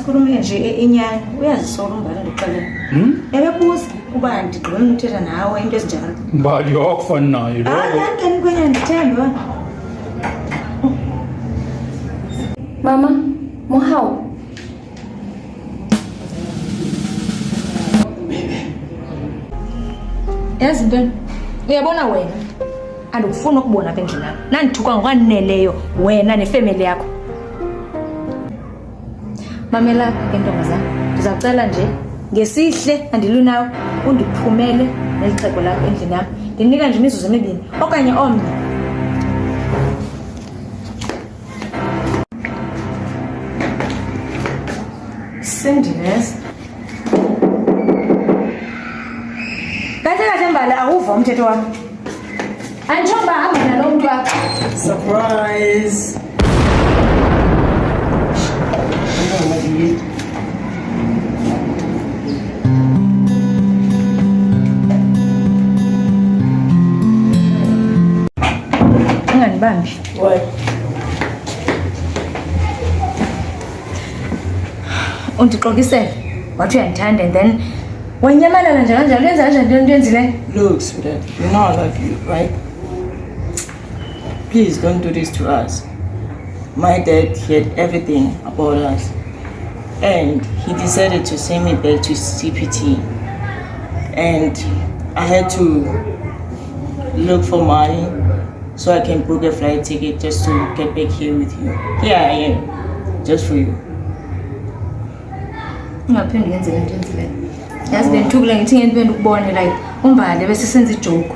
sikhulume nje inyani uyazisola umbali ndixelela ebebuza kuba ndigqibe umthetha nawe into ezinjalo Mbali awakufani nayo lo angani kwenye ndithembe Mama, Mohau. yazi ntoni uyabona wena andikufuna ukubona apha endlini apha nandithuka ngokwaneleyo wena nefemeli yakho mamela ke ntombazana ndizawucela nje ngesihle andilwi nawe undiphumele nelixhego lakho endlini yam ndinika nje imizuzu emibini okanye omnye sendineza kahle mbali awuva umthetho wakho anditsho uba hamba nalo mntu wakho Surprise! unganibambi Why? undixokisele wathi uyandithanda and then wanyamalala nje kanjalo uyenza kanjani into yenzileyo Look, sweetheart, you know I love you, right? Please don't do this to us. My dad heard everything about us. And he decided to send me back to CPT. And I had to look for money so I can book a flight ticket just to get back here with you. Here I am, just for you. ungaphinde uyenze le nto yenzileyo yazi bendithukile ngithi ngentibenda ukubone like umbali besisenza ijoku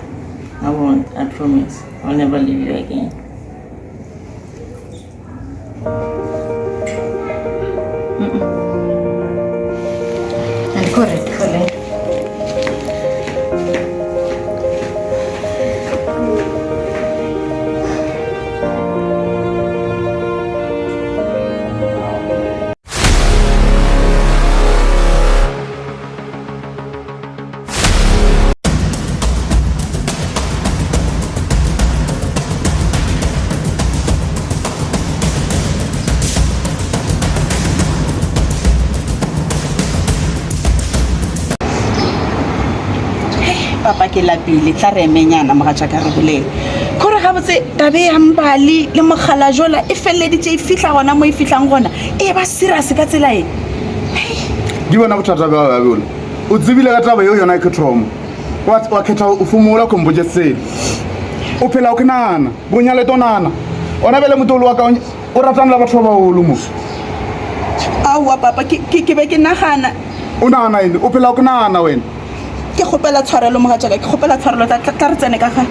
I won't, I promise. I'll never leave you again. andikho ready for le nto papa ke lapile tla re emenyana mogatša ka re bolele kgore ga botse tabe ya mbali le mogala jola e feleleditše e fihla gona mo e fihlang gona e ba serious ka tsela e di bona bothata ba ba bona o tsebile ka taba eo yona e kethomo wa khetha o fumola komboje sele o phela o kenana bonya le tonana ona bele motolo wa ka o ratana la batho ba baholo mo aowa papa ke be ke nagana o nagana ene o phela o kenana wena ke kgopela tshwarelo mogatšaka ke kgopela tshwarelo tla re tsene ka ga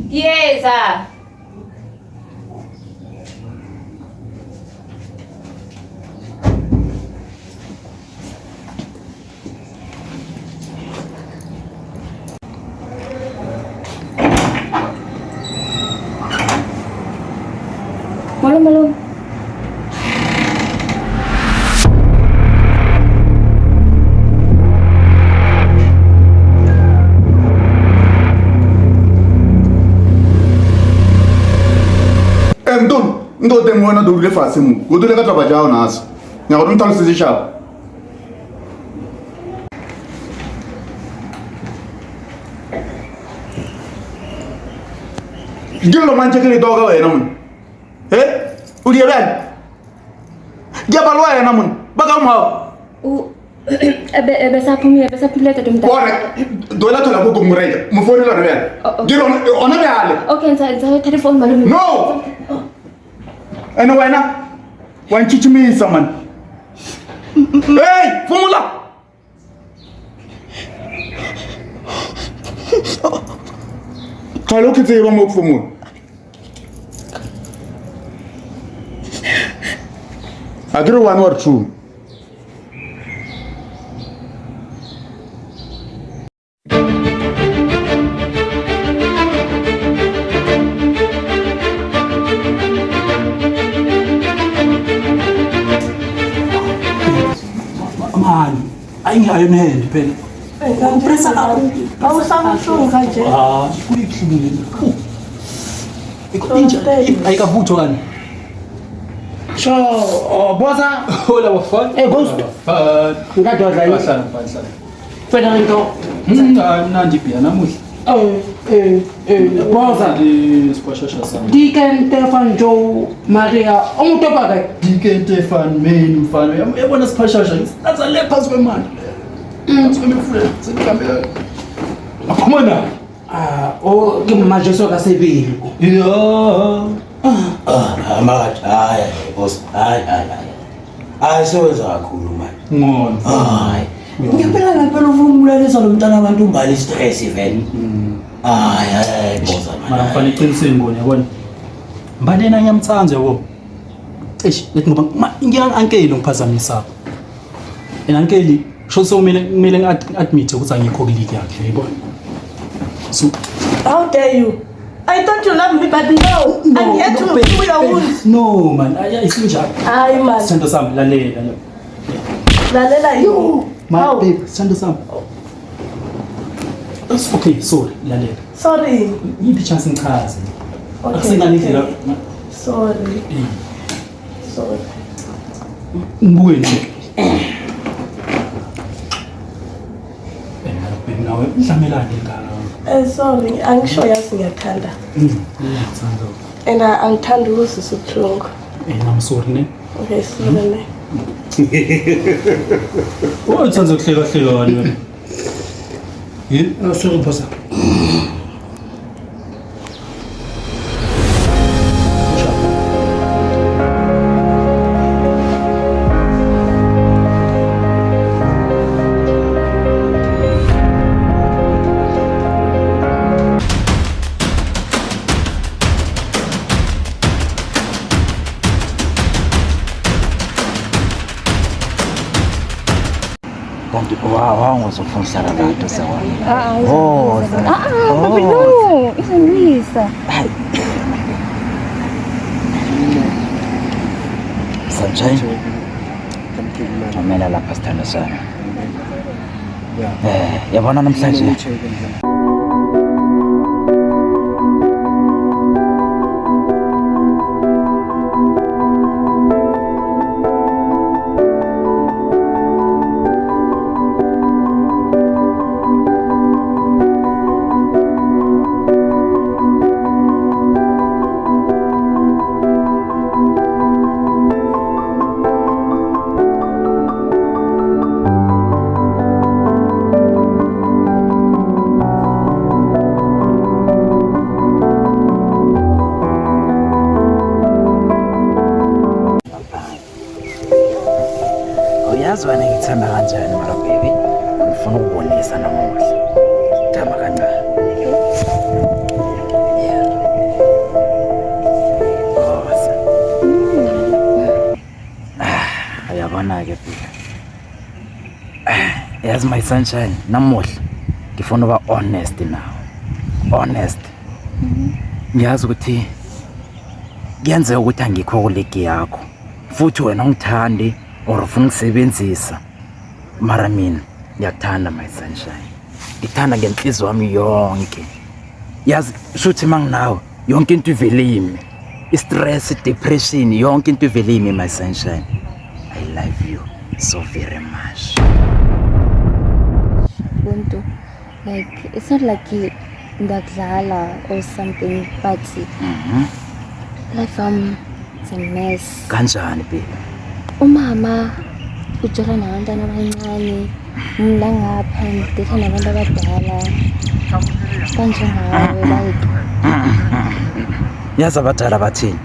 yeza Malum. ndo teng wena do dule fatshe mo go dule ka taba jao naso nya go ntlhalosetse shapa Gelo manje ke le toka wena mon o di bana ke ba lwa yena mon ba ka mo ebe saphumile tata umntana bona dola thola go gomrega mo fone lona bana gelo ona bale okay nza telephone malume no ene wena wanchichimisa man hey fumula Kalo ke tseba mo fumula Agro 1 or 2 Yes. mani ayi-iron hand phela awusabuhlungu kanje kuyibuhlungu ayikavuthwa kani So, bosa, hola wafana Ghost. Ngadodla yini? hlala Fena into. mnandi bhiya namuhla Bosa, sipashasha sami Deacon Stefan Joe Maria, ongitopa ke. dikente fan main mfana yabona siphashasha naza le phansi kwemali phansi kwemifule senikambe aphuma nayo O ke majeso ka sebele. ya Makathi hayi boss hayi sewenza kakhulu manje ngona hayi ngempela uvumbulalisa lo mntana abantu umbali stress vele hayi boss mara mfana iqiniseni ngone yabona mbalena ngiyamthanza yabo lethi ngoba ngiyangi-ankeli ngiphazamisa ankeli sho kumele ngi-admit ukuthi angikho kuligi yakhe yayibona so How dare you? I thought you loved me, but no. I'm here to heal your wounds. no man isinjalo Hayi man. sithando sami lalela Lalela you. How? babe sithando sami that's okay sorry lalela Sorry. yiphi i-chance ngichaze Okay. akusengani indlela Sorry. Sorry. ngibuke nje babe nawe mhlamelane ngalo Sorry. Angisho yazi ngiyathanda. ngiyakuthanza And angithanda ukuzisa ubuhlungu. I'm sorry ne Okay, sorry. uthanda ukuhleka kani wena yini Sorry bosa. kanti wangozofundisa abantu sewona No, izongilisa. Sunshine mamela lapha sithando sami yabona namhlanje uyazi wena ngithanda kanjani mara baby ngifuna ukubonisa namuhla thamba kancane uyabona-ke baby yazi my sunshine namuhla ngifuna uba honest nawe honest ngiyazi ukuthi kuyenzeka ukuthi angikho kuligi yakho futhi wena ungithandi or ufuna ukusebenzisa mara mina ngiyakuthanda my sunshine ngikuthanda ngenhliziyo wami yonke yazi shuthi manginawe yonke into ivele yimi i-stress i-depression yonke into ivele yimi my sunshine I love you so very much Buntu, like it's not like ngakudlala or something, but life it's a mess. kanjani baby Umama ujola nabantwana abancane, mina ngapha ngidetha nabantu abadala. Kanjengawe like yazi abadala bathini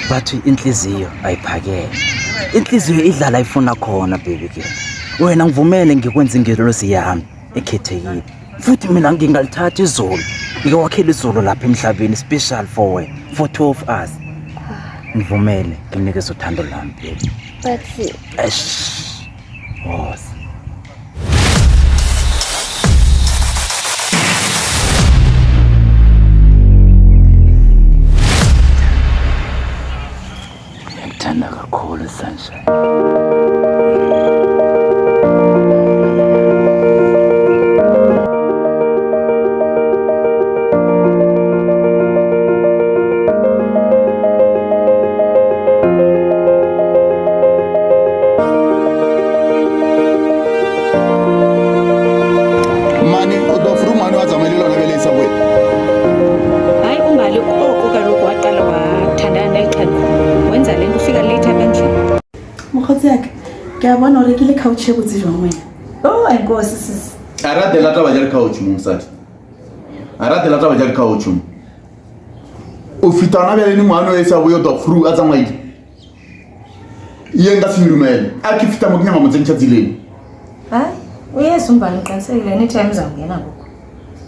bathi inhliziyo ayiphakele inhliziyo idlala ifuna khona baby ke wena ngivumele ngikwenza ingelosi yami ekhethekile futhi mina ngingalithatha izolo ngikwakhela izolo lapha emhlabeni special for wena for two of us ngivumele nginikeze uthando lami baby but boss ngiyamthanda kakhulu sunshine ke a bona hore ke le couch e botse jwang wena. Oh, enkosi sisi. Arade la taba ya couch mosadi. Arade la taba ya couch. O fitana bele ni ngwana o esa boyo do fru a tsamaile. Yenga simulumele. Akifita mokunyama motsentsha tsileng. Hayi, uyesu umbani uqinisekile anytime uzawungena ngoku.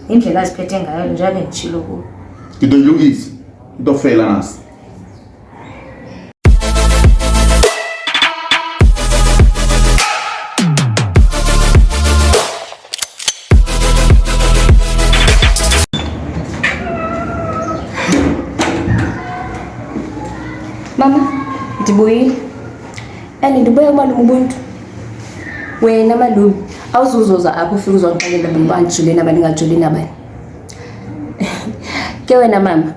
Indlela aziphethe ngayo njalo ngitshilo kuyo. Ngidolungisa. Ngidofela nasi. Mama, ndibuyile. Ndibuye umalume ubuntu. Wena malume, awuzuzoza apho ufika uzonixelela ukuba ndijule nabani ngajuli nabani. Ke wena mama,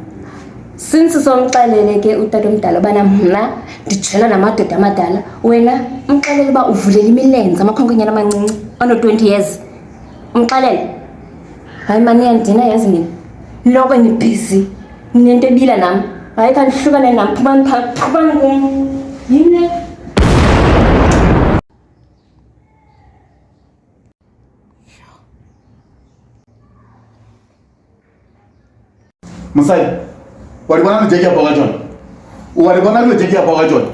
since somxelele ke utata omdala bana mna ndijela namadoda amadala, wena umxelele uba uvulela imilenze amakhwenkwenyana amancinci ono-20 years. Umxelele. Hayi mani yandina yazi nini. Loko nibhizi. Ninento ebila nami. Hayi kandihlukane nami phumani kum. Yini? Musai, walibona ni jeki apoka John. Walibona ni jeki apoka John.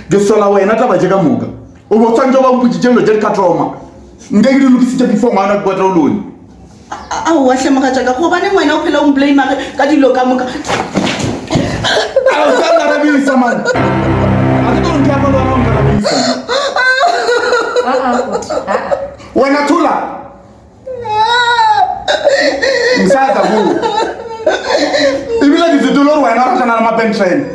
Gesola wena taba jeka muga. Ubo tsanje ba mputshitse lo jeka trauma. Ngeke di lokisitse before ngwana kwa trauloni. Awu wahle makajaka go bane wena o phela o blame ka dilo ka moka. Awu sana rabisa man. Akito ngiya lo na ngarabisa. Wena thula. Msada ku. Ibila dizidoloro wena ra kana ma pen train.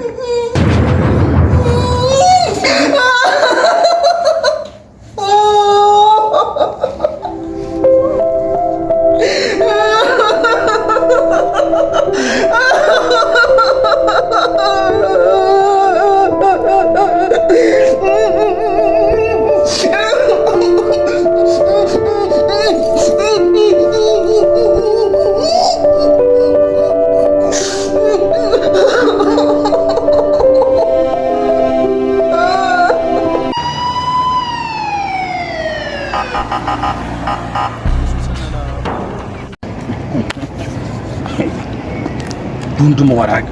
Buntu mowaraka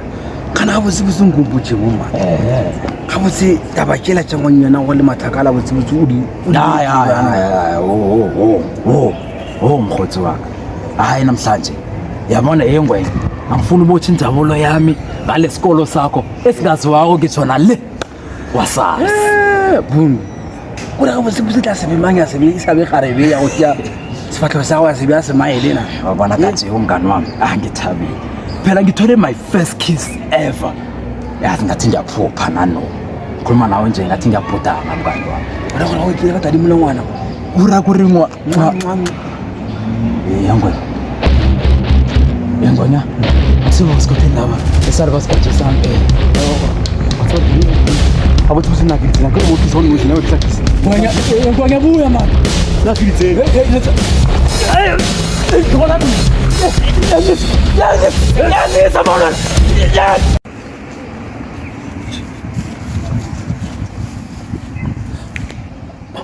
kana botse bosong botse moma ga botse taba kela tsa ngwanyana go le mathakala botse botse o di mkhotsi waka hayi namhlanje yabona yengwenya angifuni ubothi injabulo yami ngale sikolo sakho esingaziwako ngithona le wasazi buntu kula ga botse botse tla se bemanya se be isabe garebe ya go tia sifatlo sa wa se bya se maelena wa bona tatse umngani wami angithabile phela ngithole my first kiss ever yazi ngathi ngiyaphupha nano khuluma nawe nje ngathi ngiyabhudanga mngani wami wena khona uyikile kadali mulongwana ura kuringwa yangwanya sibo sikotheni laba esari basikhathe sampe abo tsusi na kithi ngeke uthi sona uthi nawe kithi ngwanya buya man la kithi khona ya sabona ya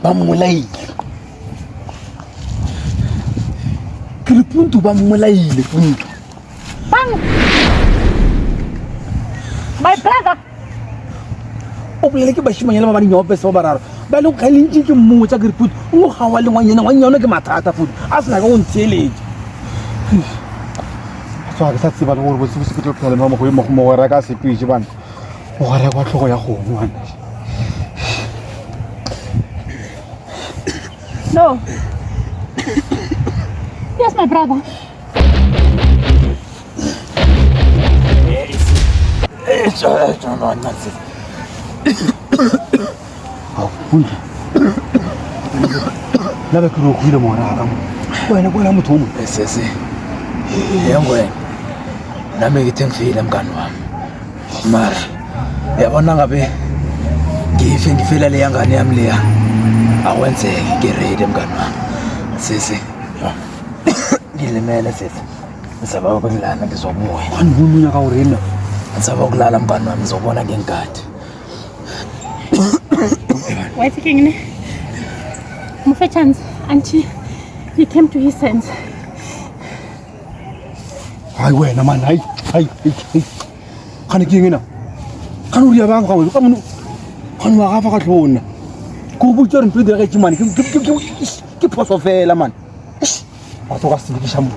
bamulaile ke puntu bamulaile puntu Bang! My brother! o bolele ke bashimanyana ba ba dinyo pesa ba bararo ba le go khalintse ke mmotsa ke puntu o ga wa le ngwanyana ke mathata futhi a sena go ntsheleje Tswa ke sa tseba gore botse botse ke tlhola mama go mo go reka sepiji bana. O ga re kwa tlhogo ya go ngwana. No. Yes, my brother. No, nonsense. Puntu. Naba ke ro go ile mo raka mo. Wena bona motho o mo. Sese. Yangwe. Nami ngithe ngifile mngani wami. Mara yabona ngabe ngifela le yangane yami leya. Awenzeke ke ready mngani wami. Sese. Ngilimele sese. Ngisaba ukulala ngizobuya. Anibumunya ka urena. Ngisaba ukulala mngani wami ngizobona ngenkadi. Why taking ne? Mufechans, auntie, he came to his sense. Hai wena man, hai. Kana kingina. Kanu ria bang kamu, kanu aga fa ka tlona. Ku butsa ntwe dira ke man, ke poso fela man. Ba to ka se di shamu.